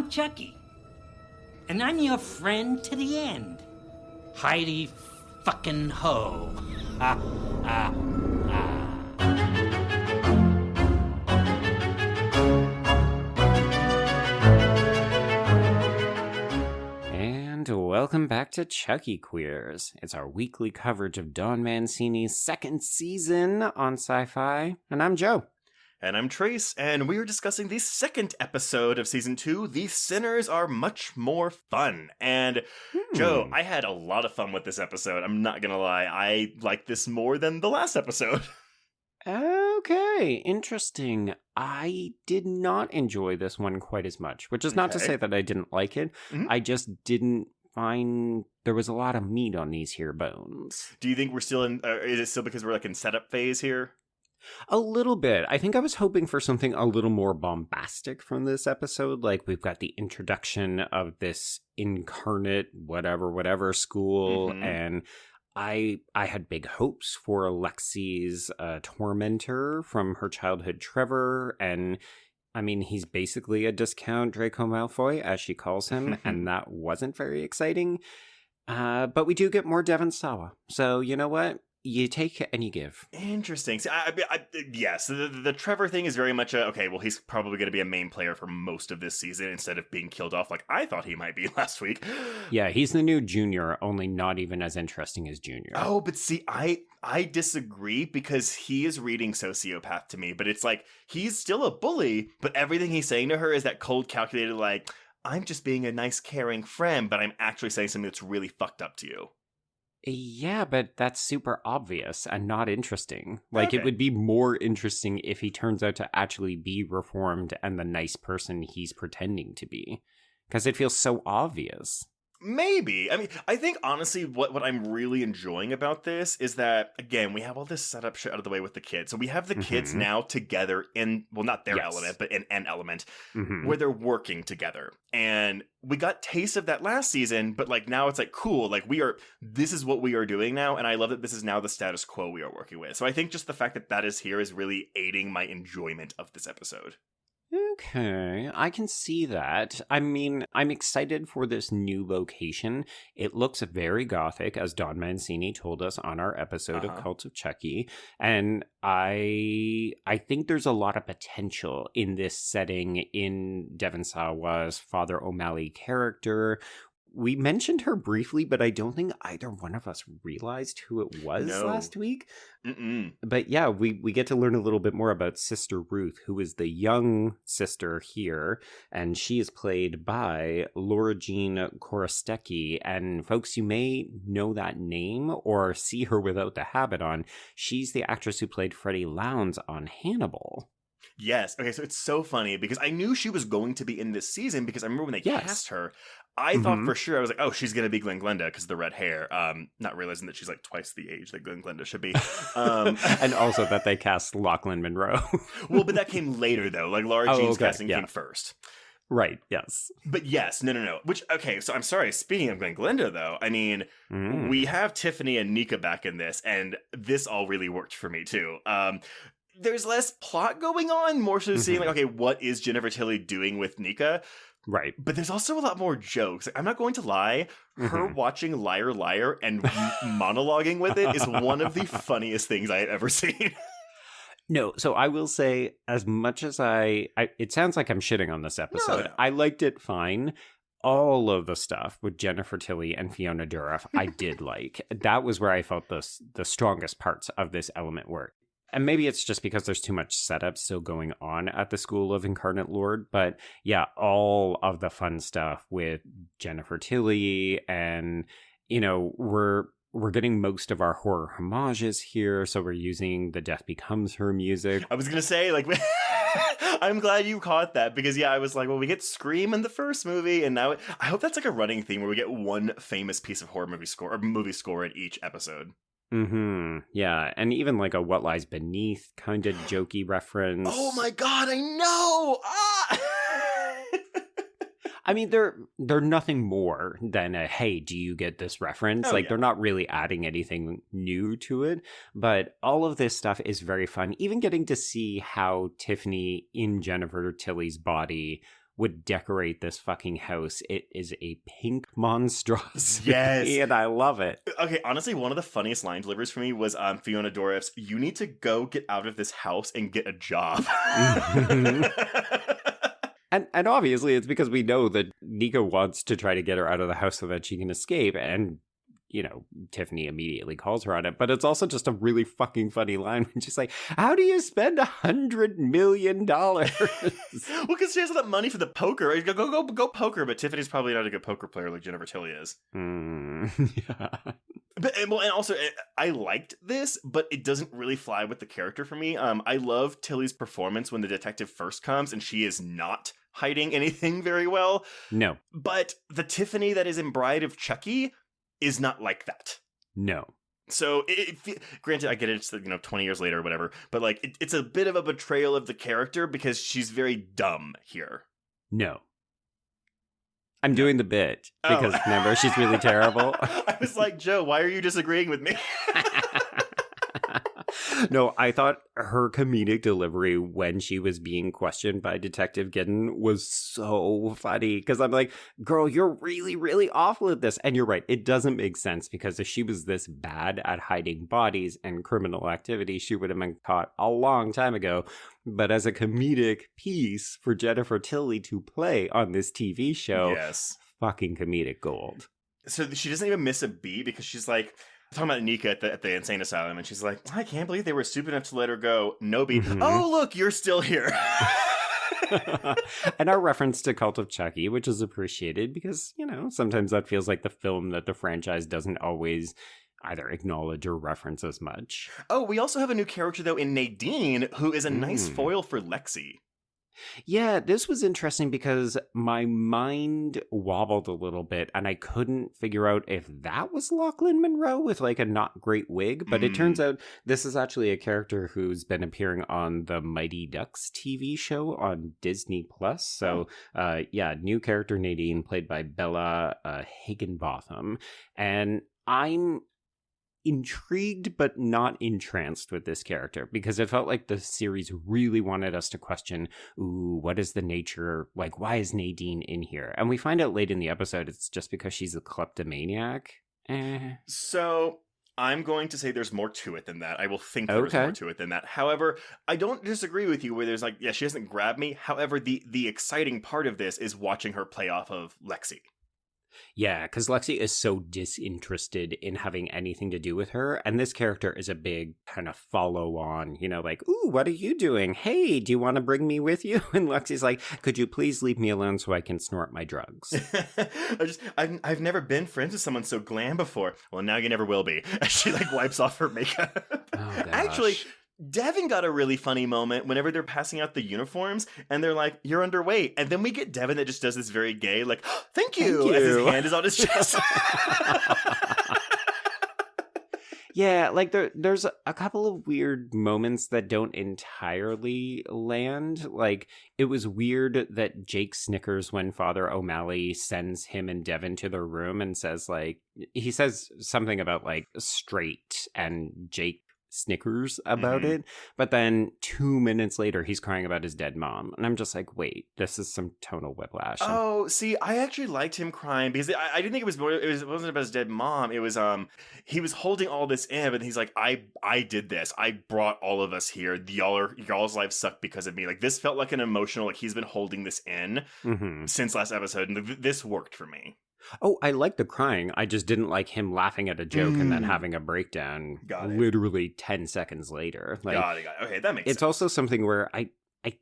I'm Chucky. And I'm your friend to the end. Heidi fucking ho. Ha, ha, ha. And welcome back to Chucky Queers. It's our weekly coverage of Don Mancini's second season on Sci-Fi. And I'm Joe. And I'm Trace, and we are discussing the second episode of Season 2, The Sinners Are Much More Fun. And, Joe, I had a lot of fun with this episode. I'm not gonna lie, I like this more than the last episode. Okay, interesting. I did not enjoy this one quite as much, which is not to say that I didn't like it. Mm-hmm. I just didn't find there was a lot of meat on these here bones. Do you think we're still in, is it still because we're like in setup phase here? A little bit. I think I was hoping for something a little more bombastic from this episode. Like, we've got the introduction of this incarnate whatever school, and I had big hopes for Lexi's tormentor from her childhood, Trevor, and I mean, he's basically a discount Draco Malfoy, as she calls him, and that wasn't very exciting. But we do get more Devon Sawa, so you know what? You take and you give. Interesting. So yes, the Trevor thing is very much okay, well, he's probably going to be a main player for most of this season instead of being killed off like I thought he might be last week. Yeah, he's the new Junior, only not even as interesting as Junior. Oh, but see, I disagree because he is reading sociopath to me, but it's like, he's still a bully, but everything he's saying to her is that cold, calculated, like, I'm just being a nice, caring friend, but I'm actually saying something that's really fucked up to you. Yeah, but that's super obvious and not interesting. Like, It would be more interesting if he turns out to actually be reformed and the nice person he's pretending to be. Because it feels so obvious. Maybe. I mean, I think, honestly, what I'm really enjoying about this is that, again, we have all this setup shit out of the way with the kids. So we have the kids now together in, well, not their element, but in an element where they're working together. And we got tastes of that last season, but, like, now it's like, cool, like, this is what we are doing now. And I love that this is now the status quo we are working with. So I think just the fact that that is here is really aiding my enjoyment of this episode. Okay, I can see that. I mean, I'm excited for this new location. It looks very gothic, as Don Mancini told us on our episode of Cult of Chucky. And I think there's a lot of potential in this setting in Devon Sawa's Father O'Malley character. We mentioned her briefly, but I don't think either one of us realized who it was last week. But yeah, we get to learn a little bit more about Sister Ruth, who is the young sister here, and she is played by Laura Jean Korostecki. And folks, you may know that name or see her without the habit on. She's the actress who played Freddie Lounds on Hannibal. Yes. Okay, so it's so funny because I knew she was going to be in this season because I remember when they cast her, I thought for sure, I was like, oh, she's going to be Glenda because of the red hair. Not realizing that she's like twice the age that Glenda should be. And also that they cast Lachlan Monroe. Well, but that came later though. Like Laura Jean's casting came first. Right, yes. But yes, no. Which, okay, so I'm sorry, speaking of Glenda though, I mean, we have Tiffany and Nika back in this, and this all really worked for me too. There's less plot going on, more so seeing like, okay, what is Jennifer Tilly doing with Nika? Right. But there's also a lot more jokes. I'm not going to lie. Her watching Liar Liar and monologuing with it is one of the funniest things I have ever seen. No, so I will say, as much as it sounds like I'm shitting on this episode. No. I liked it fine. All of the stuff with Jennifer Tilly and Fiona Dourif, I did like. That was where I felt the strongest parts of this element were. And maybe it's just because there's too much setup still going on at the School of Incarnate Lord. But yeah, all of the fun stuff with Jennifer Tilly and, you know, we're getting most of our horror homages here. So we're using the Death Becomes Her music. I was going to say, like, I'm glad you caught that because, yeah, I was like, well, we get Scream in the first movie. And now I hope that's like a running theme where we get one famous piece of horror movie score in each episode. Yeah, and even like a What Lies Beneath kind of jokey reference. Oh my god, I know! I mean, they're nothing more than a, hey, do you get this reference? They're not really adding anything new to it. But all of this stuff is very fun. Even getting to see how Tiffany in Jennifer Tilly's body would decorate this fucking house. It is a pink monstrosity. Yes. And I love it. Okay, honestly, one of the funniest line deliveries for me was Fiona Doreff's, "You need to go get out of this house and get a job." And obviously it's because we know that Nika wants to try to get her out of the house so that she can escape, and Tiffany immediately calls her on it. But it's also just a really fucking funny line when she's like, "How do you spend $100 million?" Well, because she has all that money for the poker. Right? Go poker, but Tiffany's probably not a good poker player like Jennifer Tilly is. Yeah. But and also I liked this, but it doesn't really fly with the character for me. I love Tilly's performance when the detective first comes, and she is not hiding anything very well. No. But the Tiffany that is in Bride of Chucky is not like that. No. So, granted, I get it, it's 20 years later or whatever, but like it's a bit of a betrayal of the character because she's very dumb here. No. I'm doing the bit because remember, she's really terrible. I was like, Joe, why are you disagreeing with me? No, I thought her comedic delivery when she was being questioned by Detective Giddens was so funny because I'm like, girl, you're really, really awful at this. And you're right. It doesn't make sense because if she was this bad at hiding bodies and criminal activity, she would have been caught a long time ago. But as a comedic piece for Jennifer Tilly to play on this TV show, yes, fucking comedic gold. So she doesn't even miss a beat because she's like, talking about Nika at the insane asylum, and she's like, I can't believe they were stupid enough to let her go. No beat. Mm-hmm. Oh, look, you're still here. And our reference to Cult of Chucky, which is appreciated because, sometimes that feels like the film that the franchise doesn't always either acknowledge or reference as much. Oh, we also have a new character, though, in Nadine, who is a nice foil for Lexi. Yeah, this was interesting because my mind wobbled a little bit and I couldn't figure out if that was Lachlan Monroe with like a not great wig. But it turns out this is actually a character who's been appearing on the Mighty Ducks TV show on Disney+. So, new character Nadine, played by Bella Higginbotham. And I'm intrigued but not entranced with this character because it felt like the series really wanted us to question, what is the nature, like why is Nadine in here? And we find out late in the episode it's just because she's a kleptomaniac. So I'm going to say there's more to it than that. I will think there's more to it than that. However, I don't disagree with you where there's like, she doesn't grab me. However, the exciting part of this is watching her play off of Lexi. Yeah, because Lexi is so disinterested in having anything to do with her. And this character is a big kind of follow on, like, ooh, what are you doing? Hey, do you want to bring me with you? And Lexi's like, could you please leave me alone so I can snort my drugs? I've never been friends with someone so glam before. Well, now you never will be. She like wipes off her makeup. Oh, Actually, Devon got a really funny moment whenever they're passing out the uniforms and they're like, you're underweight. And then we get Devon that just does this very gay, like, thank you. As his hand is on his chest. Yeah, like there's a couple of weird moments that don't entirely land. Like, it was weird that Jake snickers when Father O'Malley sends him and Devon to their room and says, like, he says something about, like, straight, and Jake snickers about it, but then 2 minutes later he's crying about his dead mom, and I'm just like, wait, this is some tonal whiplash. Oh, see, I actually liked him crying because I didn't think it wasn't about his dead mom. It was he was holding all this in, but he's like, I did this, I brought all of us here, y'all's lives suck because of me. Like, this felt like an emotional, like he's been holding this in since last episode, and this worked for me. Oh, I like the crying. I just didn't like him laughing at a joke and then having a breakdown literally 10 seconds later. Like, got it. Okay, that makes sense. It's also something where I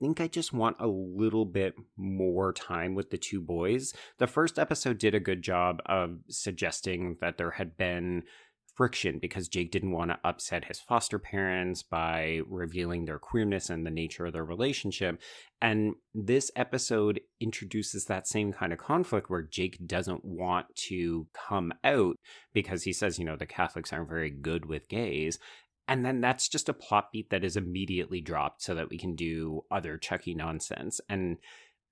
think I just want a little bit more time with the two boys. The first episode did a good job of suggesting that there had been friction because Jake didn't want to upset his foster parents by revealing their queerness and the nature of their relationship. And this episode introduces that same kind of conflict where Jake doesn't want to come out because he says, the Catholics aren't very good with gays. And then that's just a plot beat that is immediately dropped so that we can do other Chucky nonsense. And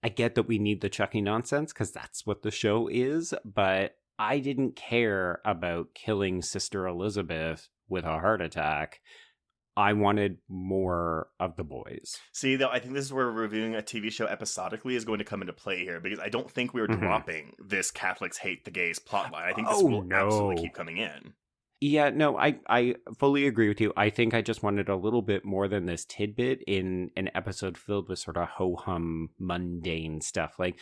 I get that we need the Chucky nonsense because that's what the show is, but I didn't care about killing Sister Elizabeth with a heart attack I wanted more of the boys. See, though, I think this is where reviewing a TV show episodically is going to come into play here, because I don't think we are dropping this Catholics hate the gays plotline. I think this will absolutely keep coming in. Yeah, no, I fully agree with you. I think I just wanted a little bit more than this tidbit in an episode filled with sort of ho-hum, mundane stuff. Like,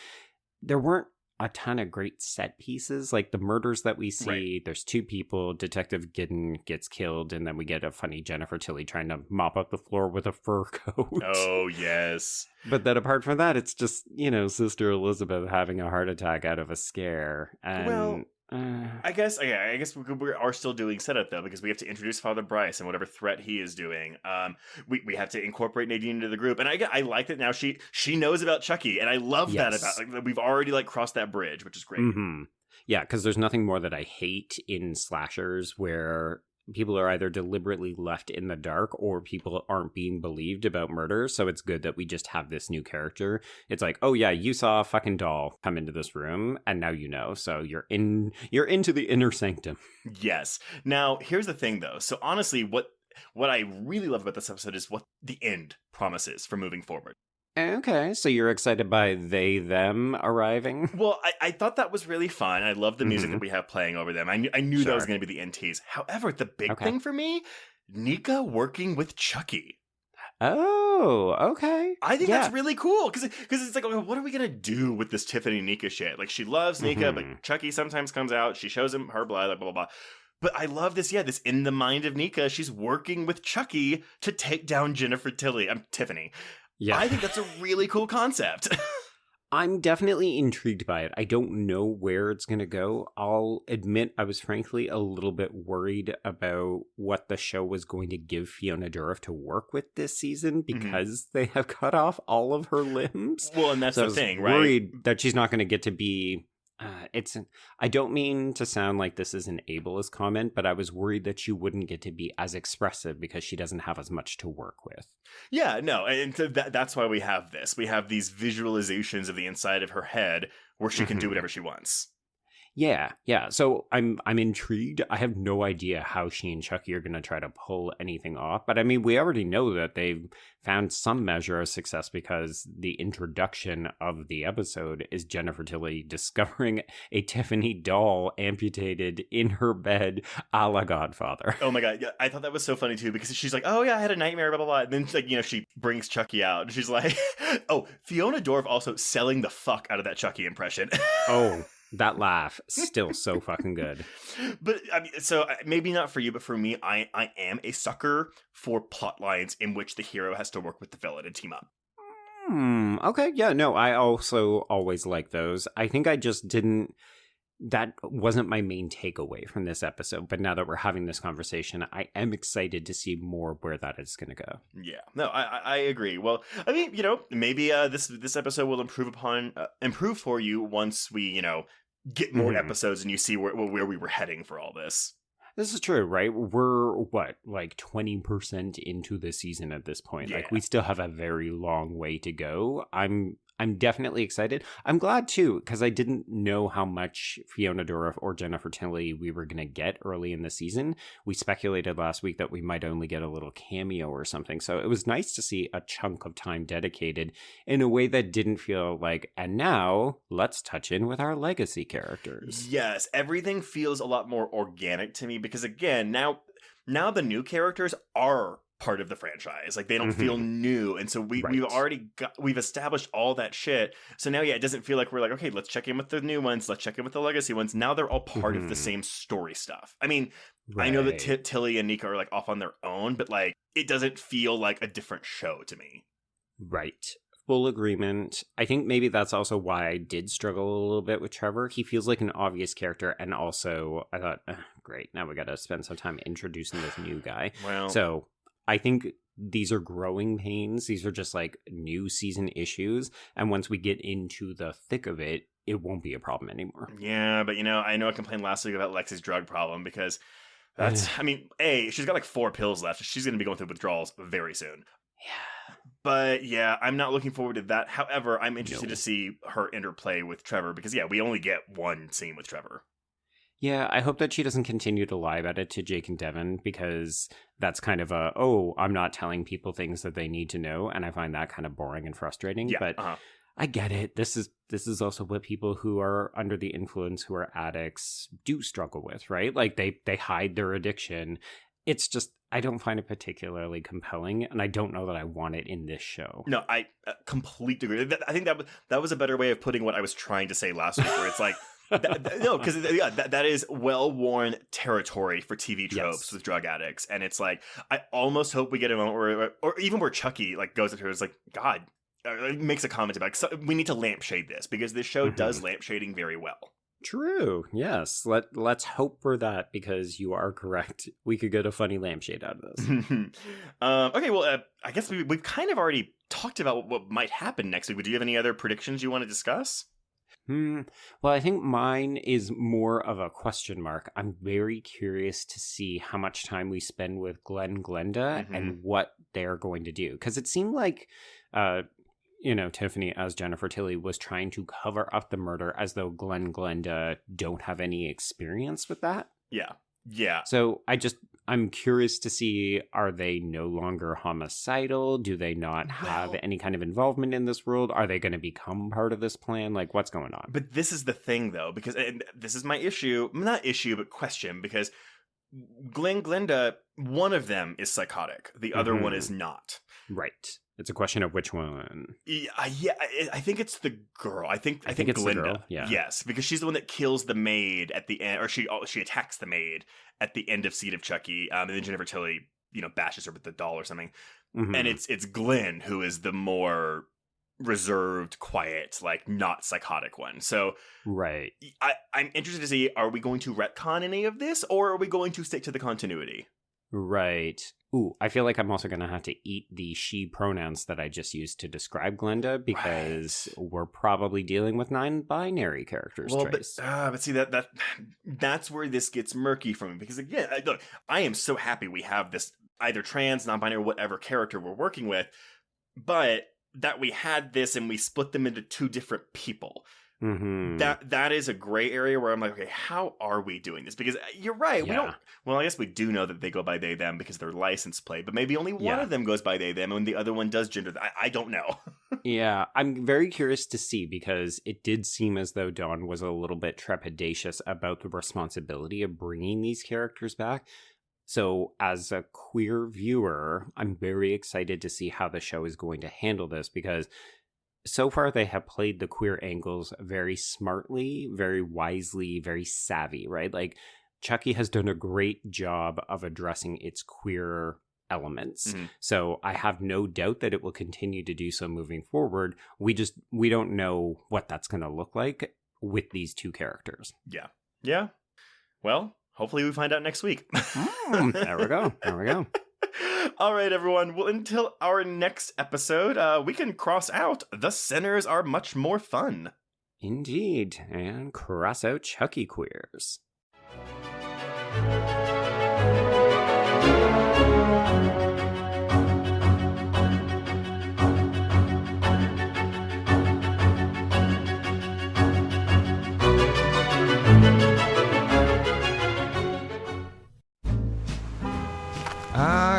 there weren't a ton of great set pieces. Like, the murders that we see, there's two people, Detective Glen gets killed, and then we get a funny Jennifer Tilly trying to mop up the floor with a fur coat. Oh, yes. But then apart from that, it's just, Sister Elizabeth having a heart attack out of a scare. And... Well... I guess we are still doing setup, though, because we have to introduce Father Bryce and whatever threat he is doing. We have to incorporate Nadine into the group, and I like that now she knows about Chucky, and I love that about we've already crossed that bridge, which is great. Mm-hmm. Yeah, because there's nothing more that I hate in slashers where people are either deliberately left in the dark or people aren't being believed about murder. So it's good that we just have this new character. It's like, oh yeah, you saw a fucking doll come into this room and now you know. So you're into the inner sanctum. Yes. Now, here's the thing though. So honestly, what I really love about this episode is what the end promises for moving forward. Okay, so you're excited by they, them arriving? Well, I thought that was really fun. I love the music that we have playing over them. I knew that was going to be the end tease. However, the big thing for me, Nika working with Chucky. Oh, okay. I think that's really cool, because it's like, what are we going to do with this Tiffany Nika shit? Like, she loves Nika, but Chucky sometimes comes out, she shows him her blood, blah, blah, blah. But I love this, this in the mind of Nika, she's working with Chucky to take down Tiffany. Yeah. I think that's a really cool concept. I'm definitely intrigued by it. I don't know where it's going to go. I'll admit I was frankly a little bit worried about what the show was going to give Fiona Dourif to work with this season because they have cut off all of her limbs. Well, and that's the thing, right? Worried that she's not going to get to be... I don't mean to sound like this is an ableist comment, but I was worried that she wouldn't get to be as expressive because she doesn't have as much to work with. Yeah, no, and so that's why we have this. We have these visualizations of the inside of her head where she can do whatever she wants. Yeah. So I'm intrigued. I have no idea how she and Chucky are going to try to pull anything off. But I mean, we already know that they've found some measure of success because the introduction of the episode is Jennifer Tilly discovering a Tiffany doll amputated in her bed a la Godfather. Oh my God. Yeah, I thought that was so funny too, because she's like, oh yeah, I had a nightmare, blah, blah, blah. And then she brings Chucky out and she's like, oh, Fiona Dourif also selling the fuck out of that Chucky impression. Oh. That laugh, still so fucking good. But, I mean, so maybe not for you, but for me, I am a sucker for plot lines in which the hero has to work with the villain and team up. Okay, yeah, no, I also always like those. I think I just didn't... That wasn't my main takeaway from this episode, but now that we're having this conversation, I am excited to see more where that is going to go. Yeah, no, I agree. Well, I mean, maybe this episode will improve for you once we, get more episodes and you see where we were heading for all this. This is true, right? We're, 20% into the season at this point. Yeah. Like, we still have a very long way to go. I'm definitely excited. I'm glad, too, because I didn't know how much Fiona Dourif or Jennifer Tilly we were going to get early in the season. We speculated last week that we might only get a little cameo or something. So it was nice to see a chunk of time dedicated in a way that didn't feel like, and now let's touch in with our legacy characters. Yes, everything feels a lot more organic to me because, again, now the new characters are part of the franchise. Like, they don't feel new, and so we've established all that shit. So now, it doesn't feel like we're like, okay, let's check in with the new ones, let's check in with the legacy ones. Now they're all part of the same story stuff. I mean, I know that Tilly and Nika are like off on their own, but like, it doesn't feel like a different show to me. Right. Full agreement. I think maybe that's also why I did struggle a little bit with Trevor. He feels like an obvious character, and also I thought, great, now we got to spend some time introducing this new guy. Well, so I think these are growing pains. These are just like new season issues. And once we get into the thick of it, it won't be a problem anymore. Yeah, but I know I complained last week about Lexi's drug problem because that's, I mean, she's got like 4 pills left. She's going to be going through withdrawals very soon. Yeah. But yeah, I'm not looking forward to that. However, I'm interested to see her interplay with Trevor because, we only get one scene with Trevor. Yeah, I hope that she doesn't continue to lie about it to Jake and Devon, because that's kind of I'm not telling people things that they need to know, and I find that kind of boring and frustrating. Yeah, but I get it. This is also what people who are under the influence, who are addicts, do struggle with, right? Like they hide their addiction. It's just, I don't find it particularly compelling, and I don't know that I want it in this show. No, I completely agree. I think that was a better way of putting what I was trying to say last week, where it's like, no, because that is well-worn territory for TV tropes with drug addicts, and it's like, I almost hope we get a moment where, or even where Chucky like goes up to her, is like, God, makes a comment about, so we need to lampshade this, because this show does lampshading very well. True. Yes. Let's hope for that, because you are correct. We could get a funny lampshade out of this. Okay. Well, I guess we've kind of already talked about what might happen next week. But do you have any other predictions you want to discuss? Well, I think mine is more of a question mark. I'm very curious to see how much time we spend with Glen, Glenda, and what they're going to do. Because it seemed like, Tiffany as Jennifer Tilly was trying to cover up the murder as though Glen, Glenda don't have any experience with that. Yeah. Yeah. So I'm curious to see, are they no longer homicidal? Do they not have any kind of involvement in this world? Are they going to become part of this plan? Like, what's going on? But this is the thing, though, because and this is my issue, not issue, but question, because Glen, Glenda, one of them is psychotic. The other one is not. Right. It's a question of which one. Yeah, I think it's the girl. I think it's Glenda. The girl. Yeah. Yes, because she's the one that kills the maid at the end, or she attacks the maid at the end of Seed of Chucky, and then Jennifer Tilly, bashes her with the doll or something. And it's Glen who is the more reserved, quiet, like not psychotic one. So right. I'm interested to see, are we going to retcon any of this, or are we going to stick to the continuity? Right. Ooh, I feel like I'm also going to have to eat the she pronouns that I just used to describe Glenda, because we're probably dealing with non-binary characters. Well, but see, that's where this gets murky for me, because again, look, I am so happy we have this either trans, non-binary, whatever character we're working with, but that we had this and we split them into two different people. That is a gray area where I'm like, okay, how are we doing this? Because you're right. We don't. Well, I guess we do know that they go by they them because they're license plate, but maybe only one of them goes by they them, and the other one does gender. I don't know. Yeah, I'm very curious to see, because it did seem as though Dawn was a little bit trepidatious about the responsibility of bringing these characters back. So as a queer viewer, I'm very excited to see how the show is going to handle this, because so far they have played the queer angles very smartly, very wisely, very savvy, right? Like, Chucky has done a great job of addressing its queer elements. So I have no doubt that it will continue to do so moving forward. We don't know what that's going to look like with these two characters. Yeah. Well, hopefully we find out next week. There we go. All right, everyone. Well, until our next episode, we can cross out "The Sinners Are Much More Fun." Indeed. And cross out Chucky queers.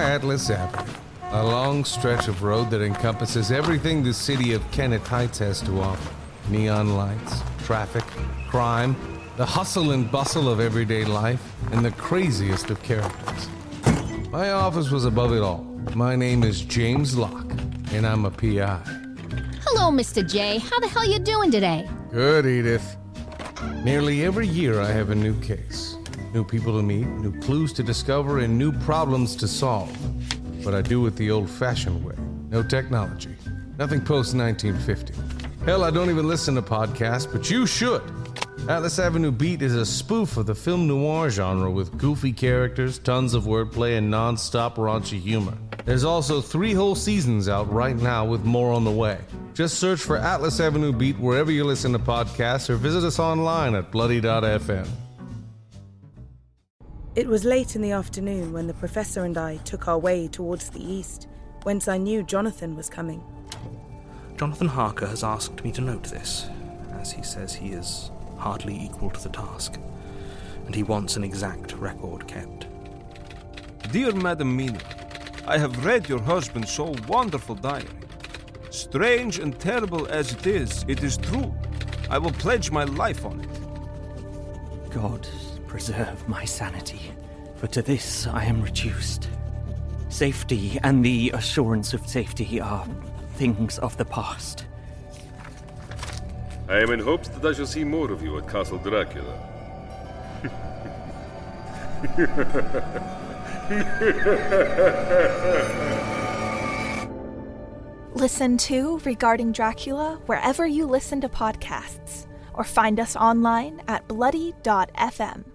Atlas Avenue, a long stretch of road that encompasses everything the city of Kennett Heights has to offer. Neon lights, traffic, crime, the hustle and bustle of everyday life, and the craziest of characters. My office was above it all. My name is James Locke, and I'm a PI. Hello, Mr. J. How the hell you doing today? Good, Edith. Nearly every year I have a new case. New people to meet, new clues to discover, and new problems to solve. But I do it the old-fashioned way. No technology. Nothing post-1950. Hell, I don't even listen to podcasts, but you should. Atlas Avenue Beat is a spoof of the film noir genre with goofy characters, tons of wordplay, and non-stop raunchy humor. There's also 3 whole seasons out right now with more on the way. Just search for Atlas Avenue Beat wherever you listen to podcasts, or visit us online at bloody.fm. It was late in the afternoon when the professor and I took our way towards the east, whence I knew Jonathan was coming. Jonathan Harker has asked me to note this, as he says he is hardly equal to the task. and he wants an exact record kept. Dear Madam Mina, I have read your husband's so wonderful diary. Strange and terrible as it is true. I will pledge my life on it. God preserve my sanity, for to this I am reduced. Safety and the assurance of safety are things of the past. I am in hopes that I shall see more of you at Castle Dracula. Listen to Regarding Dracula wherever you listen to podcasts, or find us online at bloody.fm.